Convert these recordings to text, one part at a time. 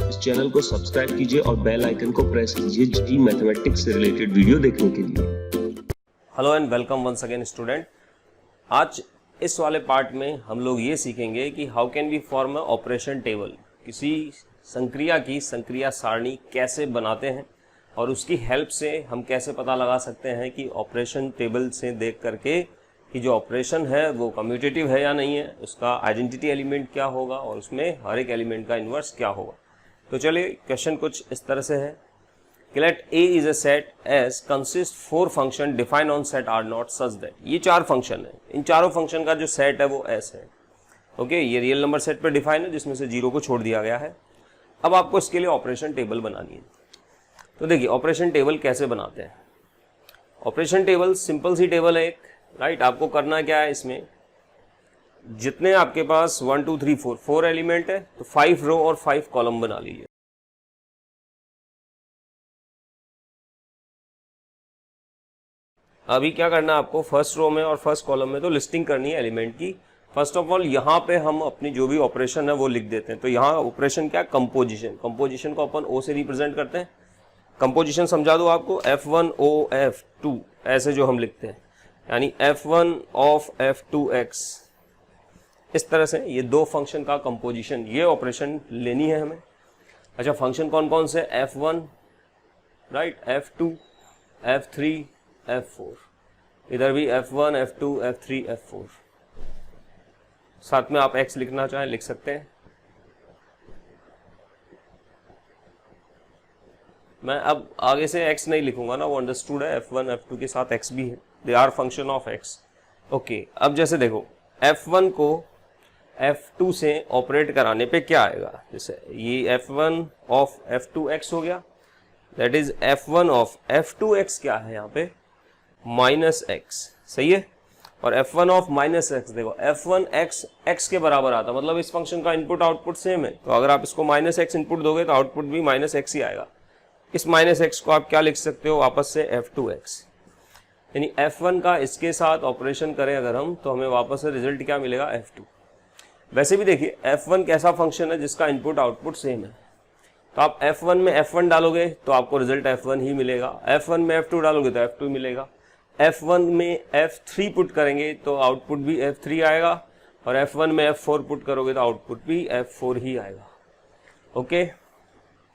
इस चैनल को सब्सक्राइब कीजिए और बेल आइकन को प्रेस कीजिए जी मैथमेटिक्स से रिलेटेड वीडियो देखने के लिए। Hello and welcome once again student. आज इस वाले पार्ट में हम लोग ये सीखेंगे कि how can we form a operation table. किसी संक्रिया की संक्रिया सारणी कैसे बनाते हैं और उसकी हेल्प से हम कैसे पता लगा सकते हैं कि ऑपरेशन टेबल से देख करके कि जो ऑपरेशन है वो कम्यूटेटिव है या नहीं है, उसका आइडेंटिटी एलिमेंट क्या होगा और उसमें हर एक एलिमेंट का इन्वर्स क्या होगा। तो चलिए क्वेश्चन कुछ इस तरह से है कि let A is a set as consists 4 function defined on set R naught such that, ये 4 फंक्शन है, इन चारों फंक्शन का जो सेट है वो S है। ओके, ये रियल नंबर सेट पे डिफाइन है जिसमें से 0 को छोड़ दिया गया है। अब आपको इसके लिए ऑपरेशन टेबल बनानी है। तो देखिए ऑपरेशन टेबल कैसे बनाते हैं। ऑपरेशन टेबल सिंपल सी टेबल है एक, राइट। आपको करना क्या है, इसमें जितने आपके पास 1 2 3 4 एलिमेंट है तो 5 रो और 5 कॉलम बना लीजिए। अभी क्या करना है आपको, फर्स्ट रो में और फर्स्ट कॉलम में तो लिस्टिंग करनी है एलिमेंट की। फर्स्ट ऑफ ऑल यहाँ पे हम अपनी जो भी ऑपरेशन है वो लिख देते हैं। तो यहाँ ऑपरेशन क्या, कंपोजिशन। कंपोजिशन को अपन O से रिप्रेजेंट करते हैं। कंपोजिशन समझा दो आपको, F1O F2 ऐसे जो हम लिखते हैं, यानी F1 ऑफ F2x, इस तरह से ये दो फंक्शन का कंपोजिशन, ये ऑपरेशन लेनी है हमें। अच्छा, फंक्शन कौन कौन से, F1 right, F2 F3 F4, इधर भी F1 F2 F3 F4। साथ में आप x लिखना चाहें लिख सकते हैं। मैं अब आगे से x नहीं लिखूंगा ना, वो अंडरस्टूड है। F1 F2 के साथ x भी है, they are function of x। Okay, अब जैसे देखो F1 को F2 से ऑपरेट कराने पे क्या आएगा, जैसे ये F1 ऑफ F2x हो गया, that is F1 of F2x क्या है यहाँ पे, माइनस x, सही है। और F1 ऑफ माइनस x, देखो F1 x के बराबर आता, मतलब इस फंक्शन का इनपुट आउटपुट सेम है। तो अगर आप इसको माइनस x इनपुट दोगे तो आउटपुट भी माइनस x ही आएगा। इस माइनस x को आप क्या लिख सकते हो वापस से, F2x। यानी F1 का इसके साथ ऑपरेशन करें अगर हम, तो हमें वापस से रिजल्ट क्या मिलेगा, F2। वैसे भी देखिए F1 कैसा फंक्शन है जिसका इनपुट आउटपुट सेम है। तो आप F1 में F1 डालोगे तो आपको रिजल्ट F1 ही मिलेगा, F1 में F2 डालोगे तो F2 मिलेगा, F1 में F3 पुट करेंगे तो आउटपुट भी F3 आएगा, और F1 में F4 पुट करोगे तो आउटपुट भी F4 ही आएगा। ओके,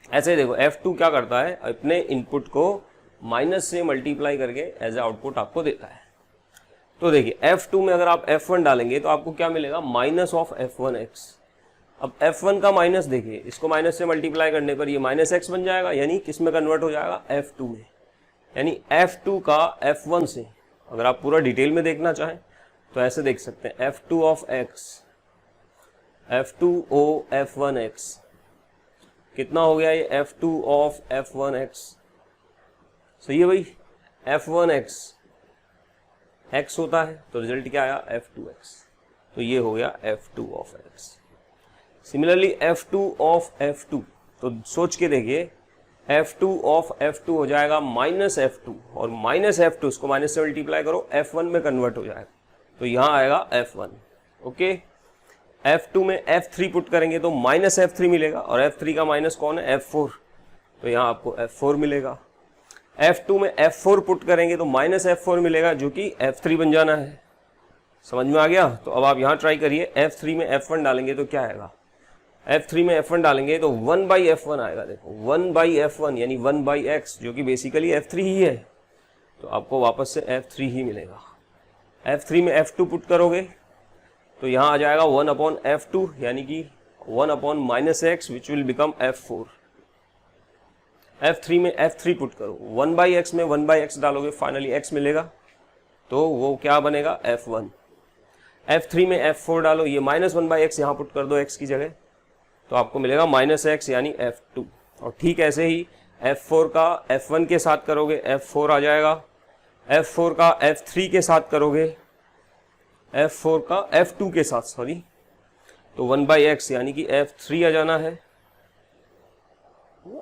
ऐसे देखो F2 क्या करता है, अपने इनपुट को माइनस से मल्टीप्लाई करके एज ए आउटपुट आपको देता है। तो देखिए F2 में अगर आप F1 डालेंगे तो आपको क्या मिलेगा, माइनस ऑफ F1x। अब F1 का माइनस देखिए, इसको माइनस से मल्टीप्लाई करने पर ये माइनस x बन जाएगा, यानी किस में कन्वर्ट हो जाएगा, F2 में। यानी F2 का F1 से अगर आप पूरा डिटेल में देखना चाहें तो ऐसे देख सकते हैं, F2 of x, F2O F1x कितना हो गया, ये F2 ऑफ F1x, सही है भाई। F1x x होता है तो रिजल्ट क्या आया, F2x, तो ये हो गया F2 of x। Similarly F2 of F2, तो सोच के देखिए F2 ऑफ F2 हो जाएगा माइनस F2, और माइनस F2 इसको माइनस से मल्टीप्लाई करो F1 में कन्वर्ट हो जाएगा, तो यहाँ आएगा F1। ओके, F2 में F3 पुट करेंगे तो माइनस F3 मिलेगा, और F3 का माइनस कौन है, F4, तो यहाँ आपको F4 मिलेगा। F2 में F4 पुट करेंगे तो माइनस F4 मिलेगा, जो कि F3 बन जाना है। समझ में आ गया। तो अब आप यहाँ ट्राई करिए, F3 में F1 डालेंगे तो क्या आएगा, F3 में F1 डालेंगे तो 1/F1 आएगा। देखो 1/F1 यानी 1/x, जो कि बेसिकली F3 ही है, तो आपको वापस से F3 ही मिलेगा। F3 में F2 पुट करोगे तो यहाँ आ जाएगा 1/F2, यानी कि 1/-x which will become F4। F3 में F3 पुट करो, 1/x में 1/x डालोगे, फाइनली x मिलेगा, तो वो क्या बनेगा, F1। F3 में F4 डालो, ये माइनस 1/x यहाँ पुट कर दो x की जगह, तो आपको मिलेगा माइनस x यानी F2। और ठीक ऐसे ही F4 का F1 के साथ करोगे, F4 आ जाएगा। F4 का F3 के साथ करोगे, F4 का F2 के साथ, सॉरी, तो 1/x यानी कि F3 आ जाना है।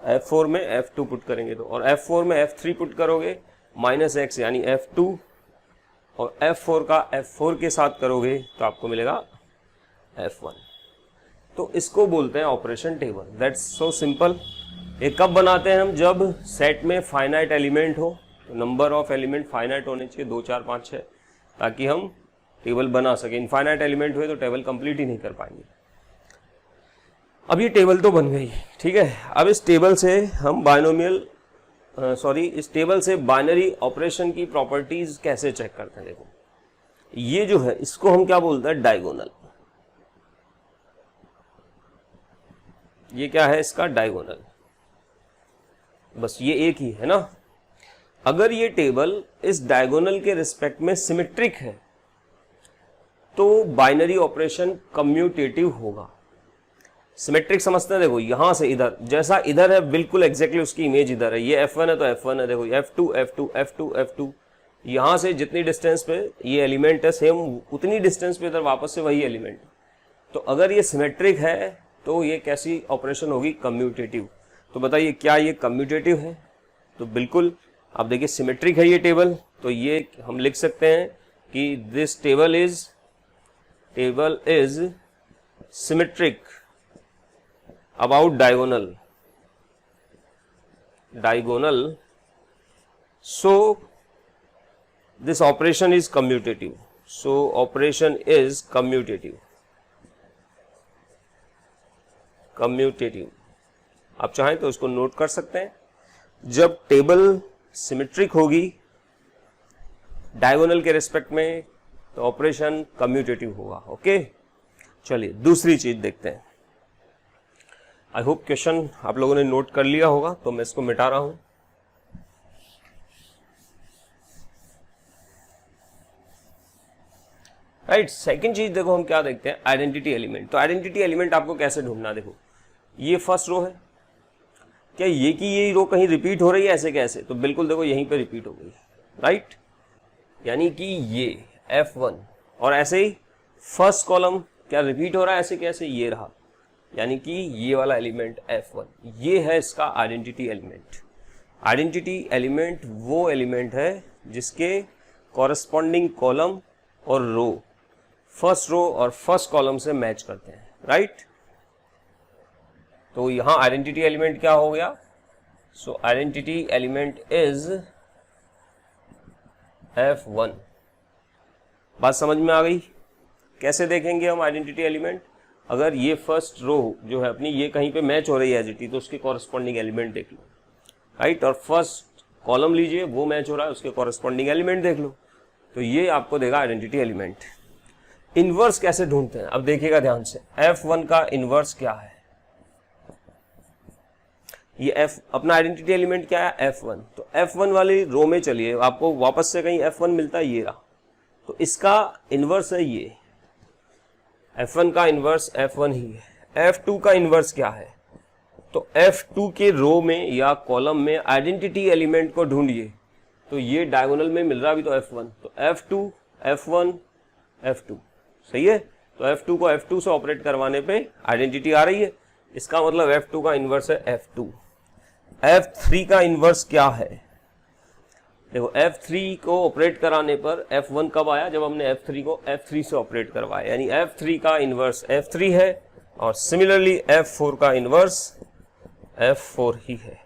F4 में F2 पुट करेंगे तो, और F4 में F3 पुट करोगे, माइनस x यानी F2, और F4 का F4 के साथ करोगे तो आपको मिलेगा F1। तो इसको बोलते हैं operation table. That's so simple. ये कब बनाते हैं हम? जब सेट में फाइनाइट एलिमेंट हो, तो नंबर ऑफ एलिमेंट फाइनाइट होने चाहिए, 2 4 5 6, ताकि हम टेबल बना सके। इनफाइनाइट एलिमेंट हुए तो टेबल कंप्लीट ही नहीं कर पाएंगे। अब ये टेबल तो बन गई, ठीक है। अब इस टेबल से हम इस टेबल से बाइनरी ऑपरेशन की प्रॉपर्टीज कैसे चेक करते हैं? देखो, ये जो है इसको हम क्या बोलते हैं? डायगोनल। ये क्या है इसका? डायगोनल। बस ये एक ही है ना। अगर ये टेबल इस डायगोनल के रिस्पेक्ट में सिमेट्रिक है तो बाइनरी ऑपरेशन कम्यूटेटिव होगा। सिमेट्रिक समझते हैं? देखो यहां से इधर, जैसा इधर है बिल्कुल एग्जैक्टली उसकी इमेज इधर है। ये F1 है तो F1 है। देखो F2 F2 F2 F2, यहां से जितनी डिस्टेंस पे ये एलिमेंट है सेम उतनी डिस्टेंस पे इधर वापस से वही एलिमेंट। तो अगर ये सिमेट्रिक है तो ये कैसी ऑपरेशन होगी? कम्यूटेटिव। तो बताइए क्या ये कम्यूटेटिव है? तो बिल्कुल। आप देखिए सिमेट्रिक है ये टेबल, तो ये हम लिख सकते हैं कि this table is symmetric about diagonal, so this operation is commutative. So operation is commutative. आप चाहें तो इसको नोट कर सकते हैं। जब टेबल सिमेट्रिक होगी डायगोनल के रिस्पेक्ट में तो ऑपरेशन कम्यूटेटिव होगा। ओके, चलिए दूसरी चीज देखते हैं। आई होप क्वेश्चन आप लोगों ने नोट कर लिया होगा, तो मैं इसको मिटा रहा हूं। राइट, सेकंड चीज देखो हम क्या देखते हैं? Identity element. तो आइडेंटिटी एलिमेंट आपको कैसे ढूंढना? देखो ये फर्स्ट रो है, क्या ये की ये रो कहीं रिपीट हो रही है? ऐसे कैसे? तो बिल्कुल देखो यहीं पे रिपीट हो गई, राइट। यानी कि ये F1 और ऐसे ही फर्स्ट कॉलम क्या रिपीट हो रहा है? ऐसे कैसे? ये रहा, यानी कि ये वाला एलिमेंट F1, ये है इसका आइडेंटिटी एलिमेंट। आइडेंटिटी एलिमेंट वो एलिमेंट है जिसके कॉरेस्पॉन्डिंग कॉलम और रो फर्स्ट रो और फर्स्ट कॉलम से मैच करते हैं, राइट। तो यहां आइडेंटिटी एलिमेंट क्या हो गया? सो आइडेंटिटी एलिमेंट इज F1। बात समझ में आ गई? कैसे देखेंगे हम आइडेंटिटी एलिमेंट? अगर ये फर्स्ट रो जो है अपनी ये कहीं पे मैच हो रही है एज इट इज, तो उसके कॉरेस्पॉन्डिंग एलिमेंट देख लो, राइट। और फर्स्ट कॉलम लीजिए, वो मैच हो रहा है, उसके कॉरेस्पॉन्डिंग एलिमेंट देख लो, तो ये आपको देगा आइडेंटिटी एलिमेंट। इनवर्स कैसे ढूंढते हैं? अब देखिएगा ध्यान से, F1 का इनवर्स क्या है? ये F अपना आइडेंटिटी एलिमेंट क्या है? F1। तो F1 वाली रो में चलिए, आपको वापस से कहीं F1 मिलता है, ये रहा, तो इसका इनवर्स है ये। F1 का इनवर्स F1 ही है। F2 का इनवर्स क्या है? तो F2 के रो में या कॉलम में आइडेंटिटी एलिमेंट को ढूंढिए, तो ये डायगोनल में मिल रहा भी तो F1, तो F2 F1 F2, सही है। तो F2 को F2 से ऑपरेट करवाने पे आइडेंटिटी आ रही है, इसका मतलब F2 का इनवर्स है F2। F3 का इनवर्स क्या है? देखो F3 को ऑपरेट कराने पर F1 कब आया? जब हमने F3 को F3 से ऑपरेट करवाया, यानी F3 का इनवर्स F3 है, और सिमिलरली F4 का इनवर्स F4 ही है।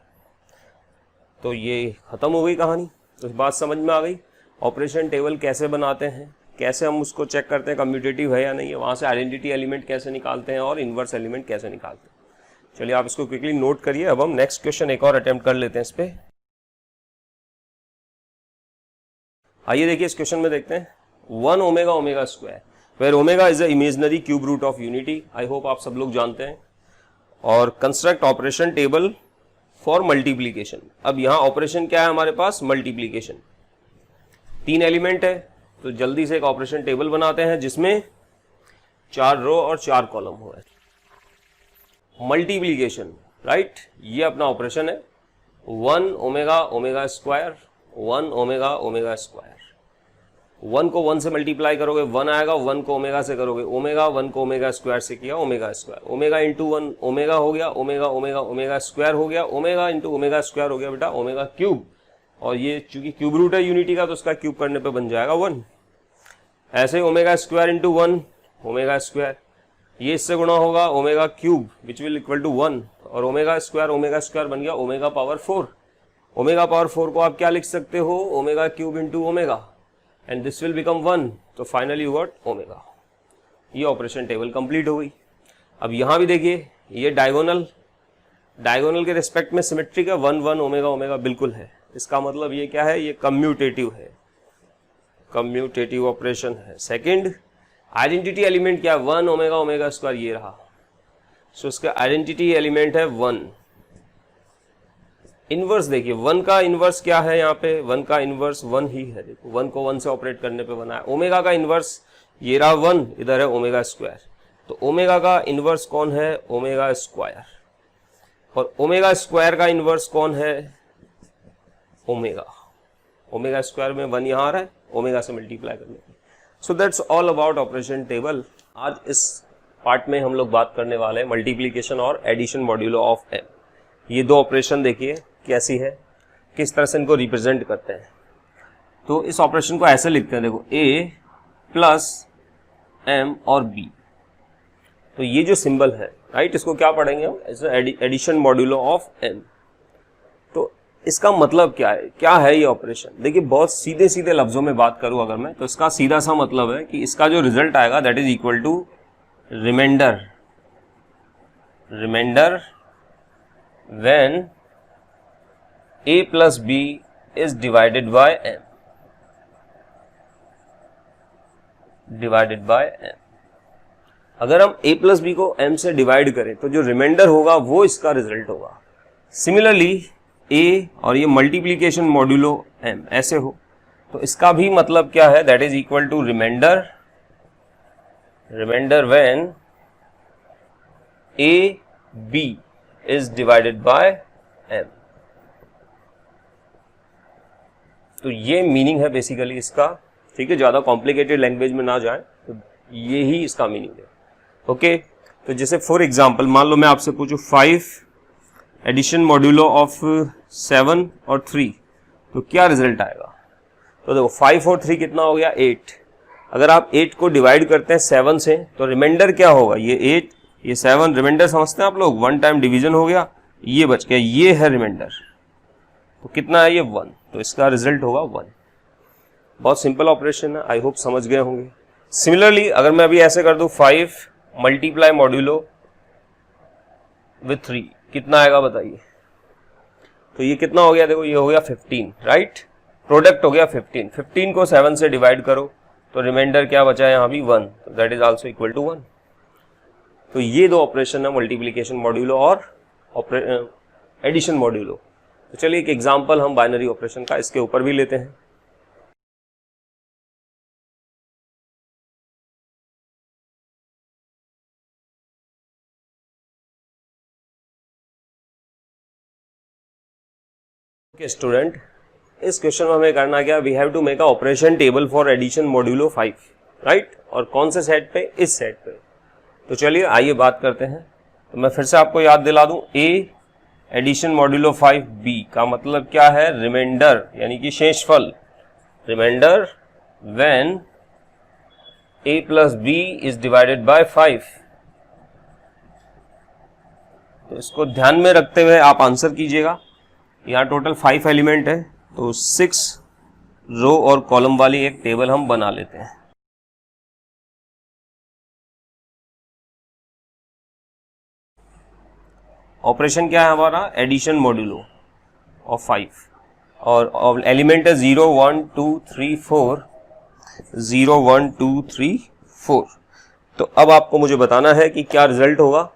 तो ये खत्म हो गई कहानी। तो बात समझ में आ गई ऑपरेशन टेबल कैसे बनाते हैं, कैसे हम उसको चेक करते हैं कम्यूटेटिव है या नहीं है, वहां से आइडेंटिटी एलिमेंट कैसे निकालते हैं और इनवर्स एलिमेंट कैसे निकालते हैं। चलिए आप इसको क्विकली नोट करिए। अब हम नेक्स्ट क्वेश्चन एक और अटेम्प्ट कर लेते हैं इस पे। आइए देखिए इस क्वेश्चन में देखते हैं 1 omega omega square, where omega is a imaginary cube root of unity. I hope आप सब लोग जानते हैं। और construct operation table for multiplication. अब यहाँ ऑपरेशन क्या है हमारे पास? मल्टीप्लीकेशन। 3 एलिमेंट है, तो जल्दी से एक ऑपरेशन टेबल बनाते हैं जिसमें 4 रो और 4 कॉलम हो। मल्टीप्लीकेशन, राइट, ये अपना ऑपरेशन है। 1 omega omega square, 1 omega omega square. 1 को 1 से मल्टीप्लाई करोगे 1 आएगा, 1 को ओमेगा से करोगे ओमेगा, 1 को ओमेगा स्क्वायर से किया omega square. Omega into 1 omega हो गया, ओमेगा ओमेगा ओमेगा स्क्वायर हो गया, ओमेगा इंटू ओमेगा स्क्वायर हो गया बेटा ओमेगा क्यूब। और ये चूंकि क्यूब रूट है यूनिटी का, तो उसका क्यूब करने पे बन जाएगा 1। ऐसे omega square into 1 omega square. ये इससे गुणा होगा omega cube which will equal to 1, और ओमेगा स्क्वायर बन गया ओमेगा पावर 4। ओमेगा पावर 4 को आप क्या लिख सकते हो, omega cube into omega, and this will become 1, तो फाइनली यू गॉट ओमेगा। ये ऑपरेशन टेबल कंप्लीट हो गई। अब यहां भी देखिए, ये डायगोनल के रिस्पेक्ट में सिमेट्रिक है, 1 1 ओमेगा ओमेगा बिल्कुल है। इसका मतलब ये क्या है, ये कम्यूटेटिव है, कम्यूटेटिव ऑपरेशन है। सेकंड, आइडेंटिटी एलिमेंट क्या है, 1 ओमेगा ओमेगा स्क्वायर, ये रहा, सो इसका आइडेंटिटी एलिमेंट है 1। इनवर्स देखिए, 1 का इनवर्स क्या है, यहाँ पे 1 का इनवर्स 1 ही है। देखो 1 को 1 से ऑपरेट करने पे बना है। ओमेगा का इनवर्स ये रहा 1, इधर है ओमेगा स्क्वायर, तो ओमेगा का इनवर्स कौन है, ओमेगा स्क्वायर, और ओमेगा स्क्वायर का इनवर्स कौन है, ओमेगा। ओमेगा स्क्वायर में 1 यहाँ आ रहा है, ओमेगा से मल्टीप्लाई करने पे। So that's all about operation table. आज इस पार्ट में हम लोग बात करने वाले हैं मल्टीप्लिकेशन और एडिशन मॉड्यूलो ऑफ एम। ये दो ऑपरेशन देखिए कैसी है, किस तरह से इनको रिप्रेजेंट करते हैं। तो इस ऑपरेशन को ऐसे लिखते हैं, देखो a प्लस m और b, तो ये जो सिंबल है, राइट, इसको क्या पढ़ेंगे हम, एडिशन मॉड्यूलो ऑफ m। तो इसका मतलब क्या है ये ऑपरेशन। देखिए बहुत सीधे सीधे लफ्जों में बात करूं अगर मैं, तो इसका सीधा सा मतलब है कि इसका जो रिजल्ट आएगा that is equal to remainder when a plus b is divided by m, अगर हम a प्लस बी को m से डिवाइड करें तो जो रिमाइंडर होगा वो इसका रिजल्ट होगा। सिमिलरली a और ये मल्टीप्लीकेशन मॉड्यूलो m ऐसे हो, तो इसका भी मतलब क्या है, that is equal to remainder when a b is divided by m। तो ये मीनिंग है बेसिकली इसका, ठीक है, ज्यादा कॉम्प्लिकेटेड लैंग्वेज में ना जाए, तो ये ही इसका मीनिंग है। ओके, तो जैसे फॉर एग्जांपल मान लो मैं आपसे पूछूं 5 एडिशन मॉड्यूलो ऑफ 7 और 3, तो क्या रिजल्ट आएगा। तो देखो 5 और 3 कितना हो गया, 8। अगर आप 8 को डिवाइड करते हैं 7 से तो रिमाइंडर क्या होगा, ये 8 ये 7, रिमाइंडर समझते हैं आप लोग, 1 टाइम डिवीजन हो गया, ये बच गया, ये है रिमाइंडर, तो कितना है ये 1, तो इसका रिजल्ट होगा 1। बहुत सिंपल ऑपरेशन है, आई होप समझ गए होंगे। सिमिलरली अगर मैं अभी ऐसे कर दूं 5 मल्टीप्लाई मॉड्यूलो विथ 3, कितना आएगा बताइए। तो ये कितना हो गया, देखो ये हो गया 15, राइट, प्रोडक्ट हो गया 15। 15 को 7 से डिवाइड करो तो रिमाइंडर क्या बचा है यहाँ भी 1, तो that is also equal to 1। तो ये दो ऑपरेशन है मल्टीप्लिकेशन मॉड्यूलो और एडिशन मॉड्यूलो। तो चलिए एक एग्जांपल हम बाइनरी ऑपरेशन का इसके ऊपर भी लेते हैं। ओके स्टूडेंट, इस क्वेश्चन में हमें करना क्या, we have to make a operation table for addition modulo 5, right, और कौन से सेट पे, इस सेट पे। तो चलिए आइए बात करते हैं। तो मैं फिर से आपको याद दिला दूं, a एडिशन मॉड्यूलो 5 b का मतलब क्या है, रिमाइंडर यानी कि शेषफल, remainder when a plus b is divided by 5। तो इसको ध्यान में रखते हुए आप आंसर कीजिएगा। यहाँ टोटल 5 एलिमेंट है, तो 6 रो और कॉलम वाली एक टेबल हम बना लेते हैं। ऑपरेशन क्या है हमारा, एडिशन मॉड्यूलो ऑफ 5, और एलिमेंट है 0 1 2 3 4, 0 1 2 3 4। तो अब आपको मुझे बताना है कि क्या रिजल्ट होगा।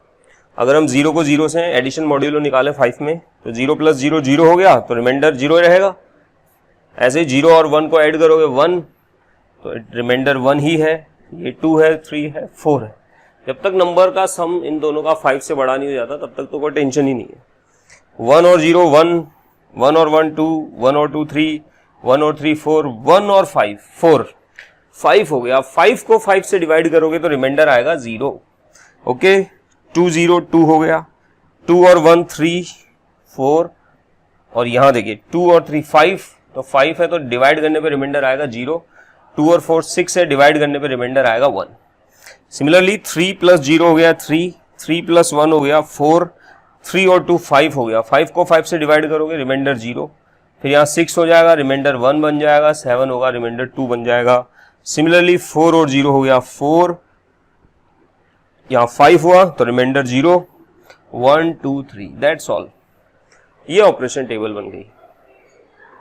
अगर हम 0 को 0 से एडिशन मॉड्यूलो निकालें 5 में, तो 0 प्लस 0 0 हो गया, तो रिमाइंडर 0 रहेगा। ऐसे ही 0 और 1 को ऐड करोगे 1, तो रिमाइंडर 1 ही है, ये 2 है, 3 है, 4 है। जब तक नंबर का सम इन दोनों का 5 से बड़ा नहीं हो जाता तब तक तो कोई टेंशन ही नहीं है। 1 और 0 1, 1 और 1 2, 1 और 2 3, 1 और 3 4, 1 और 5 4, 5 हो गया। 5 को 5 से डिवाइड करोगे तो रिमाइंडर आएगा 0। ओके, 2 0 2 हो गया, 2 और 1 3 4, और यहाँ देखिए 2 और 3 5, तो 5 है तो डिवाइड करने पे रिमाइंडर आएगा 0। 2 और 4 6 है, डिवाइड करने पे रिमाइंडर आएगा 1। सिमिलरली 3 प्लस 0 हो गया 3, 3 प्लस 1 हो गया 4, 3 और 2 5 हो गया, 5 को 5 से डिवाइड करोगे रिमाइंडर 0, फिर यहाँ 6 हो जाएगा, रिमाइंडर 1 बन जाएगा, 7 होगा, रिमाइंडर 2 बन जाएगा। सिमिलरली 4 और 0 हो गया 4, यहाँ 5 हुआ तो रिमाइंडर 0, 1 2 3, दैट्स ऑल। ये ऑपरेशन टेबल बन गई।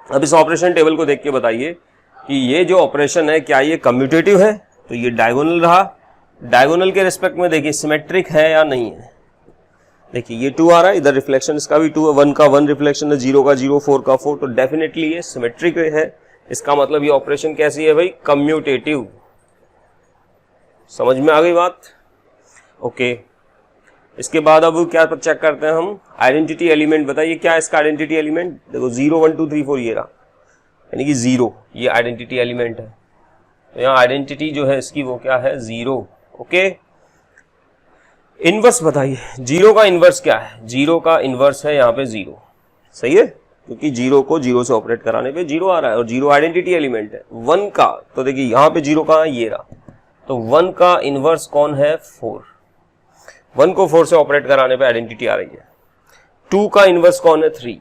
अब इस ऑपरेशन टेबल को देख के बताइए कि ये जो ऑपरेशन है क्या ये कम्यूटेटिव है, तो ये डायगोनल रहा, डायगोनल के रिस्पेक्ट में देखिए सिमेट्रिक है या नहीं है। देखिए ये 2 आ रहा है, इधर रिफ्लेक्शन इसका भी 2 है, 1 का 1 रिफ्लेक्शन है, 0 का 0, 4 का 4, तो डेफिनेटली ये सिमेट्रिक है। इसका मतलब ये ऑपरेशन कैसी है भाई, कम्यूटेटिव। समझ में आ गई बात? ओके। इसके बाद अब क्या चेक करते हैं हम, आइडेंटिटी एलिमेंट। बताइए क्या है इसका आइडेंटिटी एलिमेंट। देखो 0 1 2 3 4 ये रहा, यानी कि 0 ये आइडेंटिटी एलिमेंट है। तो यहाँ आइडेंटिटी जो है इसकी वो क्या है, 0। ओके। इनवर्स बताइए, 0 का इनवर्स क्या है। 0 का इनवर्स है यहाँ पे 0, सही है, क्योंकि 0 को 0 से ऑपरेट कराने पे 0 आ रहा है और 0 आइडेंटिटी एलिमेंट है। 1 का, तो देखिए यहाँ पे 0 कहाँ है, ये रहा, तो 1 का इनवर्स कौन है, 4। 1 को 4 से ऑपरेट कराने पे आइडेंटिटी आ रही है। 2 का इनवर्स कौन है, 3।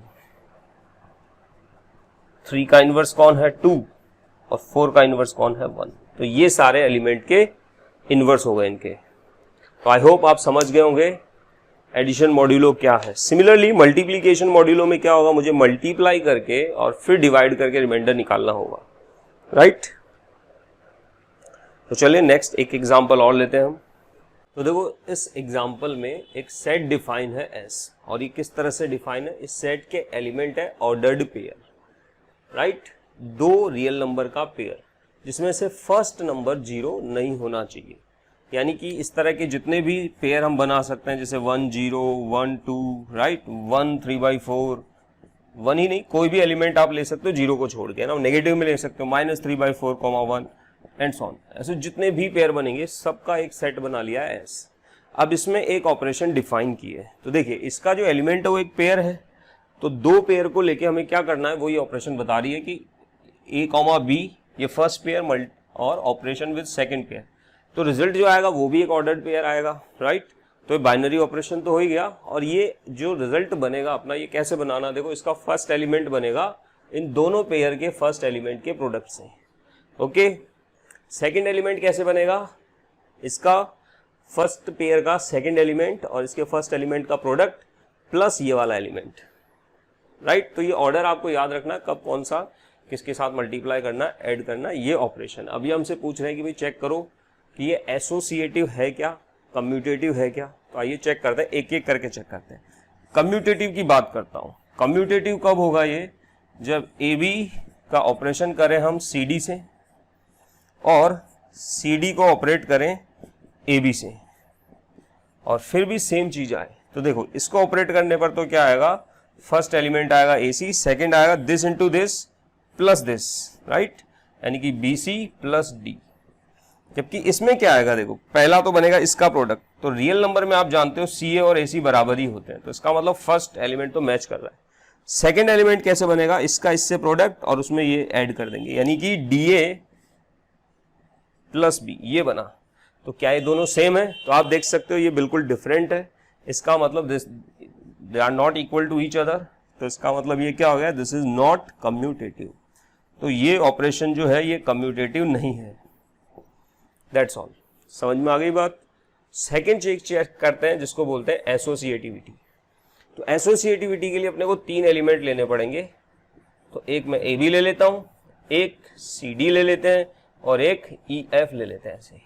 3 का इनवर्स कौन है, 2, और 4 का इनवर्स कौन है, 1। तो ये सारे एलिमेंट के इनवर्स हो गए इनके। तो आई होप आप समझ गए होंगे एडिशन मॉड्यूलो क्या है। सिमिलरली मल्टीप्लीकेशन मॉड्यूलो में क्या होगा, मुझे मल्टीप्लाई करके और फिर डिवाइड करके रिमाइंडर निकालना होगा, राइट। तो चलिए नेक्स्ट एक एग्जांपल और लेते हैं हम। तो देखो इस एग्जांपल में एक सेट डिफाइन है S, और ये किस तरह से डिफाइन है, इस सेट के एलिमेंट है ordered pair, right, 2 real number का पेयर जिसमें से फर्स्ट नंबर 0 नहीं होना चाहिए। यानी कि इस तरह के जितने भी पेयर हम बना सकते हैं, जैसे 1 0 1 2, राइट, 1 3/4, 1 ही नहीं कोई भी एलिमेंट आप ले सकते हो 0 को छोड़ के, ना नेगेटिव में ले सकते हो, -3/4, 1 एंड सो ऑन। ऐसे जितने भी पेयर बनेंगे सबका एक सेट बना लिया है S। अब इसमें एक ऑपरेशन डिफाइन की है। तो देखिए इसका जो एलिमेंट है वो एक पेयर है, तो 2 पेयर को लेके हमें क्या करना है, वो ये ऑपरेशन बता रही है कि A, B ये फर्स्ट पेयर और ऑपरेशन विद सेकंड पेयर, तो रिजल्ट जो आएगा वो भी एक ऑर्डर्ड पेयर आएगा, राइट। तो ये बाइनरी ऑपरेशन तो हो ही गया। और ये जो रिजल्ट बनेगा अपना, ये कैसे बनाना, देखो इसका फर्स्ट एलिमेंट बनेगा इन दोनों पेयर के फर्स्ट एलिमेंट के प्रोडक्ट से। ओके, सेकंड एलिमेंट कैसे बनेगा, इसका फर्स्ट पेयर का सेकंड एलिमेंट और इसके फर्स्ट एलिमेंट का प्रोडक्ट प्लस ये वाला एलिमेंट, राइट। तो ये ऑर्डर आपको याद रखना, कब कौन सा किसके साथ मल्टीप्लाई करना, ऐड करना, ये ऑपरेशन। अभी हमसे पूछ रहे हैं कि भाई चेक करो कि ये एसोसिएटिव है क्या, कम्यूटेटिव है क्या। तो आइए चेक करते हैं, एक एक करके चेक करते हैं। कम्यूटेटिव की बात करता हूं। कम्यूटेटिव कब होगा, ये जब ए बी का ऑपरेशन करें हम सी डी से और सी डी को ऑपरेट करें ए बी से, और फिर भी सेम चीज आए। तो देखो इसको ऑपरेट करने पर तो क्या आएगा, फर्स्ट एलिमेंट आएगा ए सी, सेकेंड आएगा this into this plus this, right, यानी कि बी सी प्लस डी। जबकि इसमें क्या आएगा, देखो पहला तो बनेगा इसका प्रोडक्ट, तो रियल नंबर में आप जानते हो सी ए और ए सी बराबर ही होते हैं, तो इसका मतलब फर्स्ट एलिमेंट तो मैच कर रहा है। सेकेंड एलिमेंट कैसे बनेगा, इसका इससे प्रोडक्ट और उसमें ये ऐड कर देंगे, यानी कि डी ए प्लस बी, ये बना। तो क्या ये दोनों सेम है, तो आप देख सकते हो ये बिल्कुल डिफरेंट है। इसका मतलब they are not equal to each other, तो इसका मतलब ये क्या हो गया, दिस इज नॉट कम्यूटेटिव। तो ये ऑपरेशन जो है ये कम्यूटेटिव नहीं है, दैट्स ऑल। समझ में आ गई बात। सेकेंड चेक करते हैं जिसको बोलते हैं एसोसिएटिविटी। तो एसोसिएटिविटी के लिए अपने को 3 एलिमेंट लेने पड़ेंगे। तो एक मैं ए बी ले लेता हूं, एक सी डी ले लेते हैं और एक ई एफ ले लेते हैं ऐसे,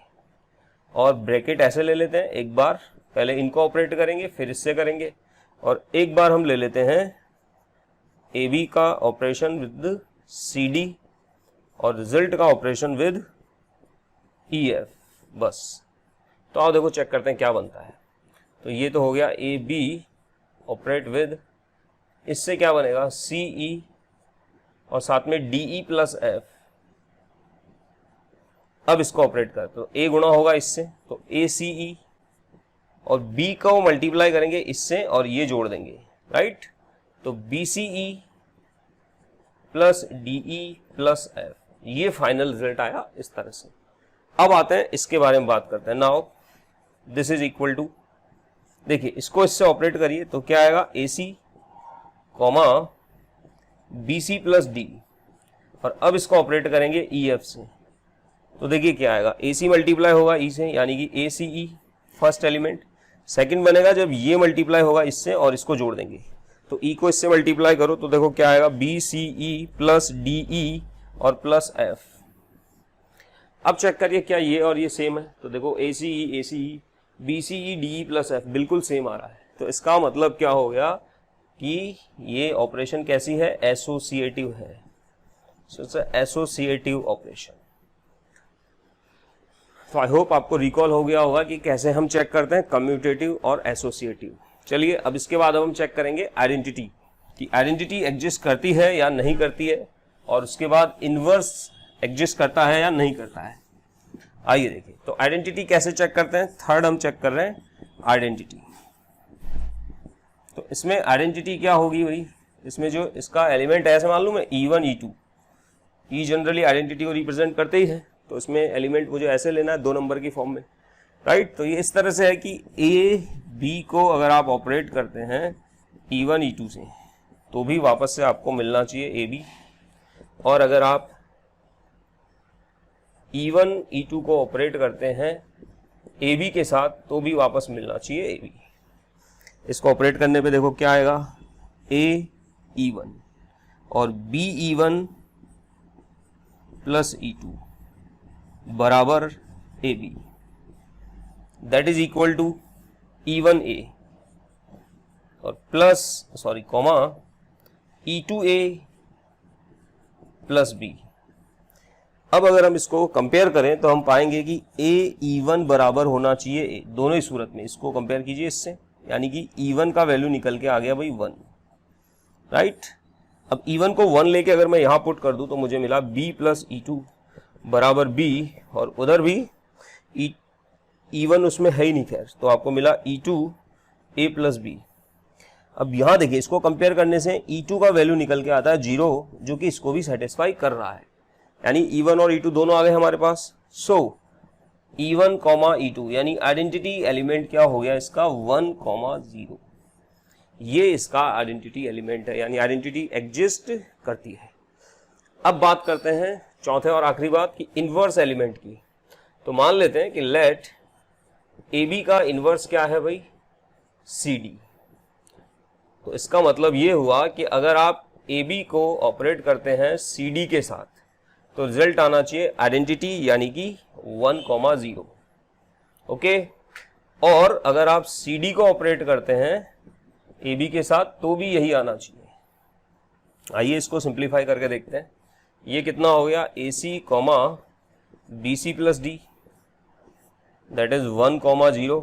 और ब्रैकेट ऐसे ले लेते हैं। एक बार पहले इनको ऑपरेट करेंगे फिर इससे करेंगे, और एक बार हम ले लेते हैं ए बी का ऑपरेशन विद सी डी और रिजल्ट का ऑपरेशन विद ई एफ, बस। तो आओ देखो चेक करते हैं क्या बनता है। तो ये तो हो गया ए बी ऑपरेट विद, इससे क्या बनेगा सी ई और साथ में डी ई प्लस एफ। अब इसको ऑपरेट कर, तो ए गुणा होगा इससे, तो ए सी ई, और बी को मल्टीप्लाई करेंगे इससे और ये जोड़ देंगे, राइट। तो B C E plus D E plus F, ये फाइनल रिजल्ट आया इस तरह से। अब आते हैं इसके बारे में बात करते हैं। Now this is equal to, देखिए इसको इससे ऑपरेट करिए तो क्या आएगा, AC comma BC plus D, और अब इसको ऑपरेट करेंगे EF से तो देखिए क्या आएगा, AC मल्टीप्लाई होगा E से यानी कि ACE फर्स्ट एलिमेंट, सेकंड बनेगा जब ये मल्टीप्लाई होगा इससे और इसको जोड़ देंगे तो E को इससे मल्टीप्लाई करो तो देखो क्या आएगा, BCE प्लस DE और प्लस F। अब चेक करिए क्या ये और ये सेम है, तो देखो ACE BCE DE plus F बिल्कुल सेम आ रहा है। तो इसका मतलब क्या हो गया कि ये ऑपरेशन कैसी है, एसोसिएटिव है। So it's associative operation. तो आई होप आपको रिकॉल हो गया होगा कि कैसे हम चेक करते हैं कम्यूटेटिव और एसोसिएटिव। चलिए अब इसके बाद अब हम चेक करेंगे आइडेंटिटी, कि आइडेंटिटी एग्जिस्ट करती है या नहीं करती है, और उसके बाद इनवर्स एग्जिस्ट करता है या नहीं करता है। आइए देखिए, तो आइडेंटिटी कैसे चेक करते हैं, थर्ड हम चेक कर रहे हैं आइडेंटिटी। तो इसमें आइडेंटिटी क्या होगी भाई, इसमें जो इसका एलिमेंट है, ऐसे मालूम है E1 E2, E generally identity को रिप्रेजेंट करते ही है, तो इसमें एलिमेंट मुझे ऐसे लेना है 2 नंबर की फॉर्म में, राइट। तो ये इस तरह से है कि A B को अगर आप ऑपरेट करते हैं E1 E2 से तो भी वापस से आपको मिलना चाहिए AB, और अगर आप E1 E2 को ऑपरेट करते हैं AB के साथ तो भी वापस मिलना चाहिए AB। इसको ऑपरेट करने पे देखो क्या आएगा, A E1 और B E1 प्लस E2 बराबर AB, that is equal to E1A और plus comma E2A plus B। अब अगर हम इसको कंपेयर करें तो हम पाएंगे कि A E1 बराबर होना चाहिए A, दोनों ही सूरत में। इसको कंपेयर कीजिए इससे, यानी कि E1 का वैल्यू निकल के आ गया भाई 1, राइट। अब E1 को 1 लेके अगर मैं यहां पुट कर दूं तो मुझे मिला B प्लस E2 बराबर B, और उधर भी E1 उसमें है ही नहीं खैर, तो आपको मिला E2A प्लस B। अब यहां देखिए इसको कंपेयर करने से E2 का वैल्यू निकल के आता है 0, जो कि इसको भी सेटिस्फाई कर रहा है, यानी E1 और E2 दोनों आ गए हमारे पास। सो E1 कॉमा E2 यानी आइडेंटिटी एलिमेंट क्या हो गया इसका 1 कॉमा 0, ये इसका आइडेंटिटी एलिमेंट है, यानी आइडेंटिटी एग्जिस्ट करती है। अब बात करते हैं चौथे और आखिरी बात कि इनवर्स एलिमेंट की। तो मान लेते हैं कि लेट AB का इनवर्स क्या है भाई, CD। तो इसका मतलब ये हुआ कि अगर आप AB को ऑपरेट करते हैं CD के साथ तो रिजल्ट आना चाहिए आइडेंटिटी यानी कि 1,0, ओके। और अगर आप CD को ऑपरेट करते हैं AB के साथ तो भी यही आना चाहिए। आइए इसको सिंप्लीफाई करके देखते हैं। ये कितना हो गया, AC comma BC plus D, that is 1,0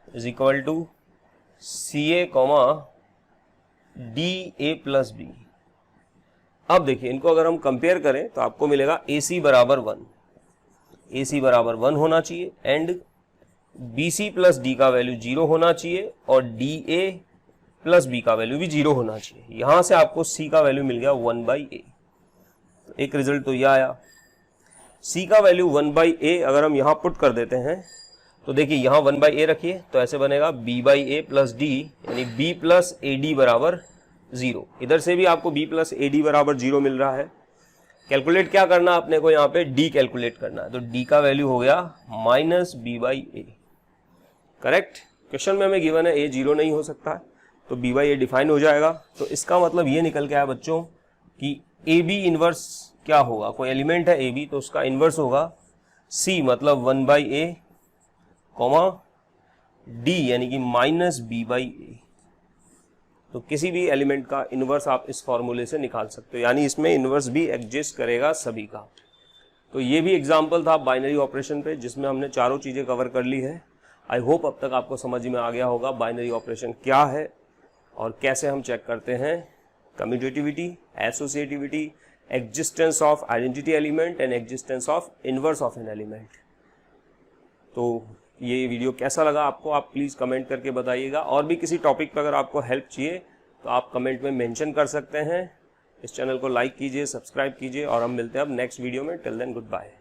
is equal to CA comma DA plus B। अब देखिए इनको अगर हम कंपेयर करें तो आपको मिलेगा AC बराबर 1, AC बराबर 1 होना चाहिए, एंड BC प्लस D का वैल्यू 0 होना चाहिए, और DA प्लस B का वैल्यू भी 0 होना चाहिए। यहां से आपको C का वैल्यू मिल गया 1/A। तो एक रिजल्ट तो यह आया। C का वैल्यू 1/A अगर हम यहां पुट कर देते हैं तो देखिए यहां 1/A रखिए तो ऐसे बनेगा B/A प्लस D, यानी B प्लस AD बराबर 0। इधर से भी आपको B प्लस AD बराबर 0 मिल रहा है। कैलकुलेट क्या करना अपने को, यहाँ पे D कैलकुलेट करना है, तो D का वैल्यू हो गया माइनस B/A। करेक्ट, क्वेश्चन में हमें गिवन है A 0 नहीं हो सकता है, तो B/A डिफाइन हो जाएगा। तो इसका मतलब ये निकल के आया बच्चों कि AB इनवर्स क्या होगा, कोई एलिमेंट है AB तो उसका इनवर्स होगा C मतलब 1/A कॉमा D यानी कि माइनस B/A। तो किसी भी एलिमेंट का इनवर्स आप इस फॉर्मूले से निकाल सकते हो, यानी इसमें इनवर्स भी एग्जिस्ट करेगा सभी का। तो ये भी एग्जांपल था बाइनरी ऑपरेशन पे, जिसमें हमने चारों चीज़ें कवर कर ली है। आई होप अब तक आपको समझ में आ गया होगा बाइनरी ऑपरेशन क्या है और कैसे हम चेक करते हैं commutativity, associativity, existence of identity element and existence of inverse of an element. तो ये वीडियो कैसा लगा आपको, आप प्लीज़ कमेंट करके बताइएगा। और भी किसी टॉपिक पर अगर आपको हेल्प चाहिए तो आप कमेंट में मेंशन कर सकते हैं। इस चैनल को लाइक कीजिए, सब्सक्राइब कीजिए, और हम मिलते हैं अब नेक्स्ट वीडियो में। Till then good bye.